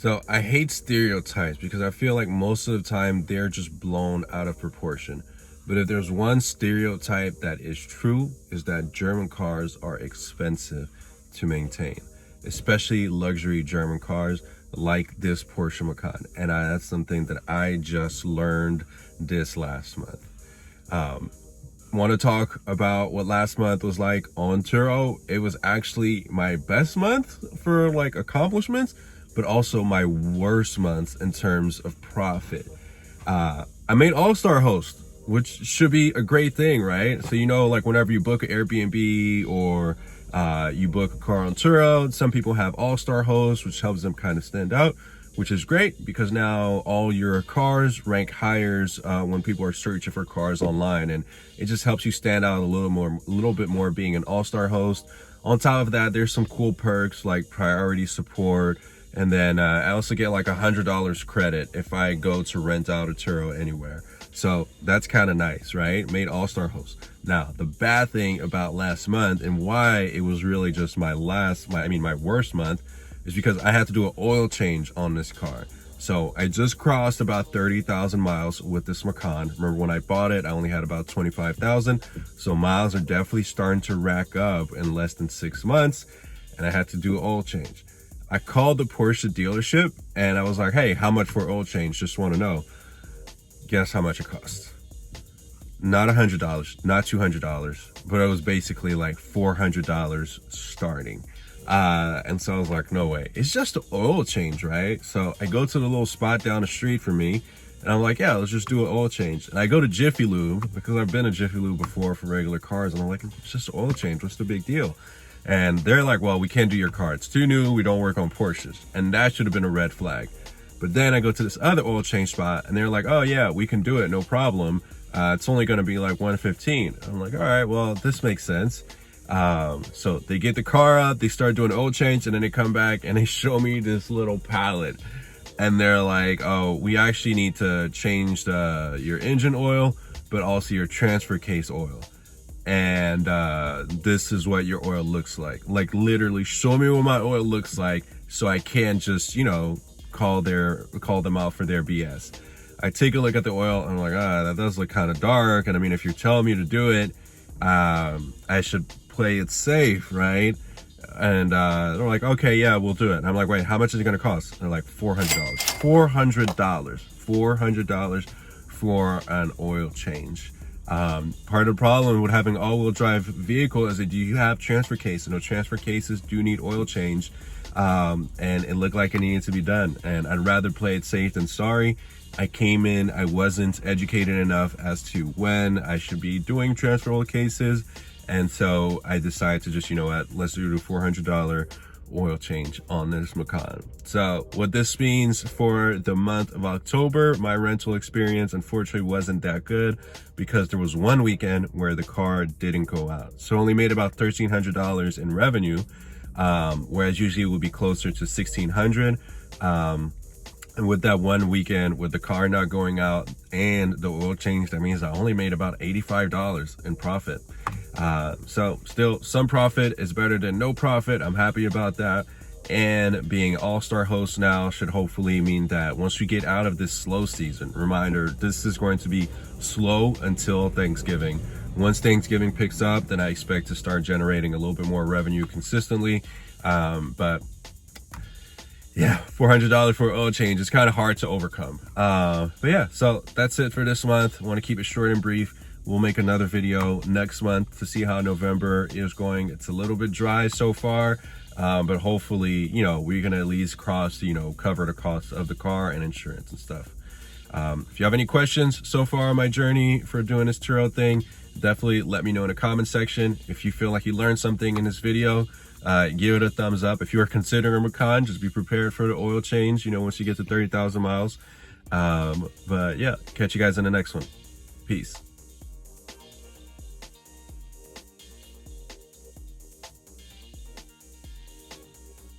So I hate stereotypes because I feel like most of the time they're just blown out of proportion. But if there's one stereotype that is true, is that German cars are expensive to maintain, especially luxury German cars like this Porsche Macan. And that's something that I just learned this last month. Want to talk about what last month was like on Turo? It was actually my best month for like accomplishments, but also my worst month in terms of profit. I made All-Star host, which should be a great thing, right? So, you know, like whenever you book an Airbnb or you book a car on Turo, some people have All-Star host, which helps them kind of stand out, which is great because now all your cars rank higher when people are searching for cars online, and it just helps you stand out a little bit more being an All-Star host. On top of that, there's some cool perks like priority support, and then I also get like $100 credit if I go to rent out a Turo anywhere. So that's kind of nice, right? Made All-Star host. Now, the bad thing about last month and why it was really just my worst month is because I had to do an oil change on this car. So I just crossed about 30,000 miles with this Macan. Remember when I bought it, I only had about 25,000. So miles are definitely starting to rack up in less than 6 months. And I had to do an oil change. I called the Porsche dealership and I was like, hey, how much for oil change? Just want to know. Guess how much it cost? Not $100, not $200, but it was basically like $400 starting. And so I was like, no way, it's just an oil change, right? So I go to the little spot down the street for me and I'm like, yeah, let's just do an oil change. And I go to Jiffy Lube because I've been to Jiffy Lube before for regular cars. And I'm like, it's just an oil change. What's the big deal? And they're like, well, we can't do your car. It's too new. We don't work on Porsches. And that should have been a red flag. But then I go to this other oil change spot and they're like, oh yeah, we can do it. No problem. It's only going to be like $115. I'm like, all right, well, this makes sense. So they get the car out, they start doing oil change, and then they come back and they show me this little pallet. And they're like, oh, we actually need to change your engine oil, but also your transfer case oil. And this is what your oil looks like. Like literally show me what my oil looks like so I can't just, you know, call them out for their BS. I take a look at the oil and I'm like, that does look kind of dark. And I mean, if you're telling me to do it, I should play it safe, right? And they're like, okay, yeah, we'll do it. And I'm like, wait, how much is it gonna cost? And they're like, $400. $400 for an oil change. Part of the problem with having all-wheel drive vehicle is that you have transfer case, and those transfer cases do need oil change. And it looked like it needed to be done, and I'd rather play it safe than sorry. I came in, I wasn't educated enough as to when I should be doing transfer oil cases, and so I decided to just, you know what, let's do the $400 oil change on this Macan. So what this means for the month of October, my rental experience unfortunately wasn't that good because there was one weekend where the car didn't go out. So only made about $1,300 in revenue, whereas usually it would be closer to $1,600. And with that one weekend with the car not going out and the oil change, that means I only made about $85 in profit. So still some profit is better than no profit. I'm happy about that. And being all-star host now should hopefully mean that once we get out of this slow season, reminder, this is going to be slow until Thanksgiving. Once Thanksgiving picks up, then I expect to start generating a little bit more revenue consistently. But yeah, $400 for oil change is kind of hard to overcome. But yeah, so that's it for this month. I want to keep it short and brief. We'll make another video next month to see how November is going. It's a little bit dry so far, but hopefully, you know, we're going to at least cover the cost of the car and insurance and stuff. If you have any questions so far on my journey for doing this Turo thing, definitely let me know in the comment section. If you feel like you learned something in this video, give it a thumbs up. If you are considering a Macan, just be prepared for the oil change, you know, once you get to 30,000 miles. But yeah, catch you guys in the next one. Peace.